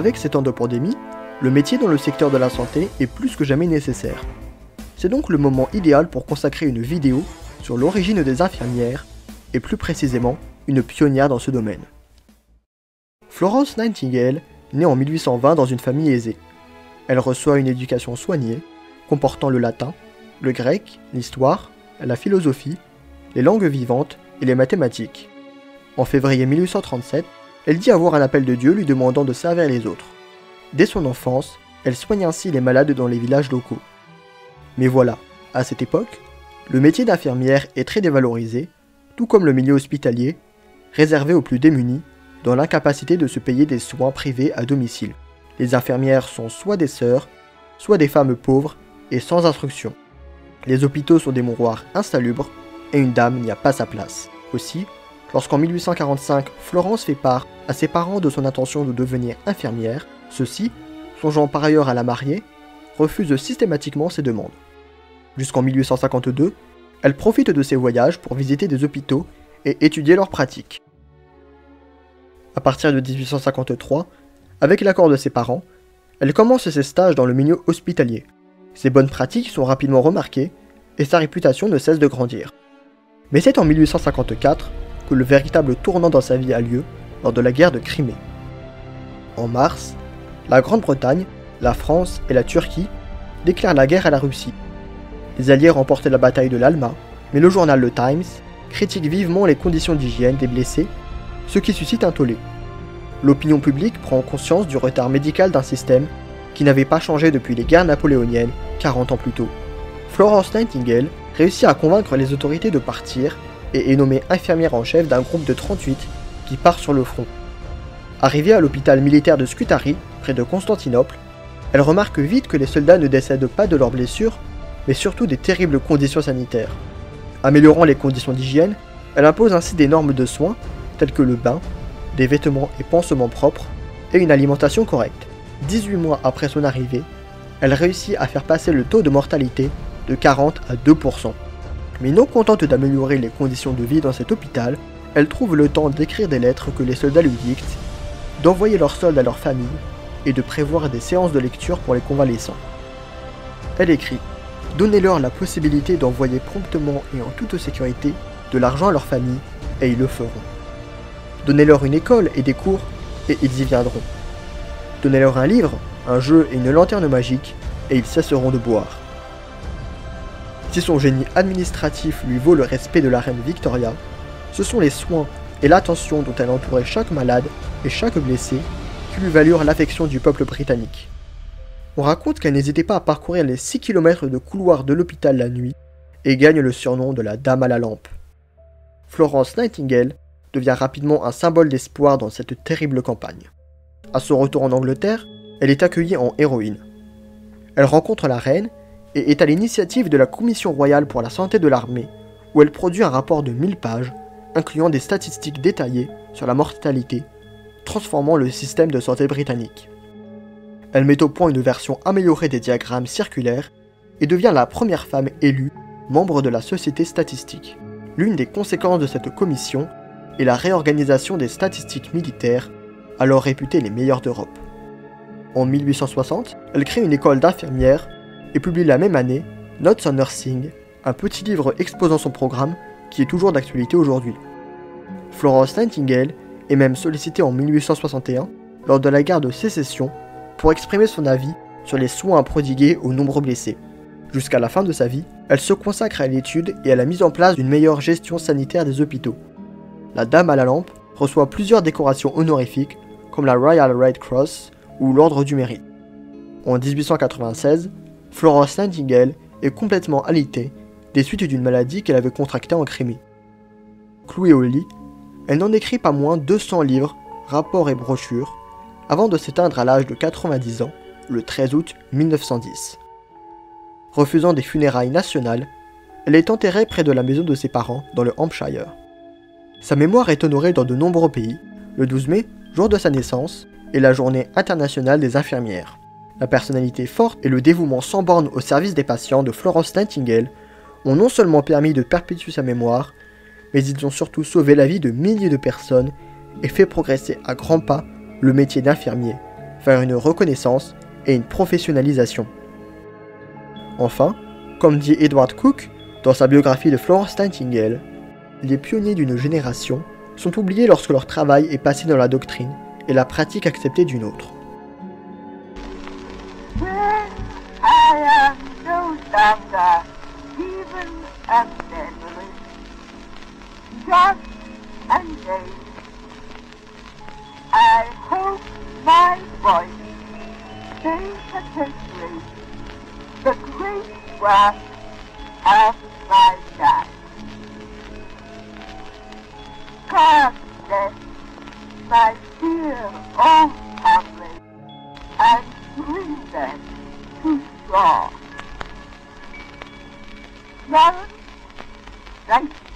Avec ces temps de pandémie, le métier dans le secteur de la santé est plus que jamais nécessaire. C'est donc le moment idéal pour consacrer une vidéo sur l'origine des infirmières, et plus précisément, une pionnière dans ce domaine. Florence Nightingale naît en 1820 dans une famille aisée. Elle reçoit une éducation soignée, comportant le latin, le grec, l'histoire, la philosophie, les langues vivantes et les mathématiques. En février 1837, elle dit avoir un appel de Dieu lui demandant de servir les autres. Dès son enfance, elle soigne ainsi les malades dans les villages locaux. Mais voilà, à cette époque, le métier d'infirmière est très dévalorisé, tout comme le milieu hospitalier, réservé aux plus démunis, dans l'incapacité de se payer des soins privés à domicile. Les infirmières sont soit des sœurs, soit des femmes pauvres et sans instruction. Les hôpitaux sont des mouroirs insalubres et une dame n'y a pas sa place. Aussi, lorsqu'en 1845, Florence fait part à ses parents de son intention de devenir infirmière, ceux-ci, songeant par ailleurs à la marier, refusent systématiquement ses demandes. Jusqu'en 1852, elle profite de ses voyages pour visiter des hôpitaux et étudier leurs pratiques. À partir de 1853, avec l'accord de ses parents, elle commence ses stages dans le milieu hospitalier. Ses bonnes pratiques sont rapidement remarquées et sa réputation ne cesse de grandir. Mais c'est en 1854 que le véritable tournant dans sa vie a lieu lors de la guerre de Crimée. En mars, la Grande-Bretagne, la France et la Turquie déclarent la guerre à la Russie. Les Alliés remportent la bataille de l'Alma, mais le journal Le Times critique vivement les conditions d'hygiène des blessés, ce qui suscite un tollé. L'opinion publique prend conscience du retard médical d'un système qui n'avait pas changé depuis les guerres napoléoniennes 40 ans plus tôt. Florence Nightingale réussit à convaincre les autorités de partir et est nommée infirmière en chef d'un groupe de 38 qui part sur le front. Arrivée à l'hôpital militaire de Scutari, près de Constantinople, elle remarque vite que les soldats ne décèdent pas de leurs blessures, mais surtout des terribles conditions sanitaires. Améliorant les conditions d'hygiène, elle impose ainsi des normes de soins, telles que le bain, des vêtements et pansements propres, et une alimentation correcte. 18 mois après son arrivée, elle réussit à faire passer le taux de mortalité de 40 à 2%. Mais non contente d'améliorer les conditions de vie dans cet hôpital, elle trouve le temps d'écrire des lettres que les soldats lui dictent, d'envoyer leurs soldes à leurs familles et de prévoir des séances de lecture pour les convalescents. Elle écrit « Donnez-leur la possibilité d'envoyer promptement et en toute sécurité de l'argent à leur famille, et ils le feront. Donnez-leur une école et des cours, et ils y viendront. Donnez-leur un livre, un jeu et une lanterne magique, et ils cesseront de boire. » Si son génie administratif lui vaut le respect de la reine Victoria, ce sont les soins et l'attention dont elle entourait chaque malade et chaque blessé qui lui valurent l'affection du peuple britannique. On raconte qu'elle n'hésitait pas à parcourir les 6 km de couloirs de l'hôpital la nuit et gagne le surnom de la Dame à la lampe. Florence Nightingale devient rapidement un symbole d'espoir dans cette terrible campagne. À son retour en Angleterre, elle est accueillie en héroïne. Elle rencontre la reine et est à l'initiative de la Commission royale pour la santé de l'armée, où elle produit un rapport de 1000 pages, incluant des statistiques détaillées sur la mortalité, transformant le système de santé britannique. Elle met au point une version améliorée des diagrammes circulaires et devient la première femme élue membre de la Société statistique. L'une des conséquences de cette commission est la réorganisation des statistiques militaires, alors réputées les meilleures d'Europe. En 1860, elle crée une école d'infirmières et publie la même année Notes on Nursing, un petit livre exposant son programme qui est toujours d'actualité aujourd'hui. Florence Nightingale est même sollicitée en 1861 lors de la guerre de Sécession pour exprimer son avis sur les soins à prodiguer aux nombreux blessés. Jusqu'à la fin de sa vie, elle se consacre à l'étude et à la mise en place d'une meilleure gestion sanitaire des hôpitaux. La Dame à la lampe reçoit plusieurs décorations honorifiques comme la Royal Red Cross ou l'Ordre du Mérite. En 1896, Florence Nightingale est complètement alitée des suites d'une maladie qu'elle avait contractée en Crimée. Clouée au lit, elle n'en écrit pas moins 200 livres, rapports et brochures, avant de s'éteindre à l'âge de 90 ans, le 13 août 1910. Refusant des funérailles nationales, elle est enterrée près de la maison de ses parents dans le Hampshire. Sa mémoire est honorée dans de nombreux pays. Le 12 mai, jour de sa naissance, est la journée internationale des infirmières. La personnalité forte et le dévouement sans borne au service des patients de Florence Nightingale ont non seulement permis de perpétuer sa mémoire, mais ils ont surtout sauvé la vie de milliers de personnes et fait progresser à grands pas le métier d'infirmier vers une reconnaissance et une professionnalisation. Enfin, comme dit Edward Cook dans sa biographie de Florence Nightingale, les pionniers d'une génération sont oubliés lorsque leur travail est passé dans la doctrine et la pratique acceptée d'une autre. I hope my voice may perpetuate the great work of my dad. God bless my dear old comrades and bring them to shore. Lawrence Nightingale.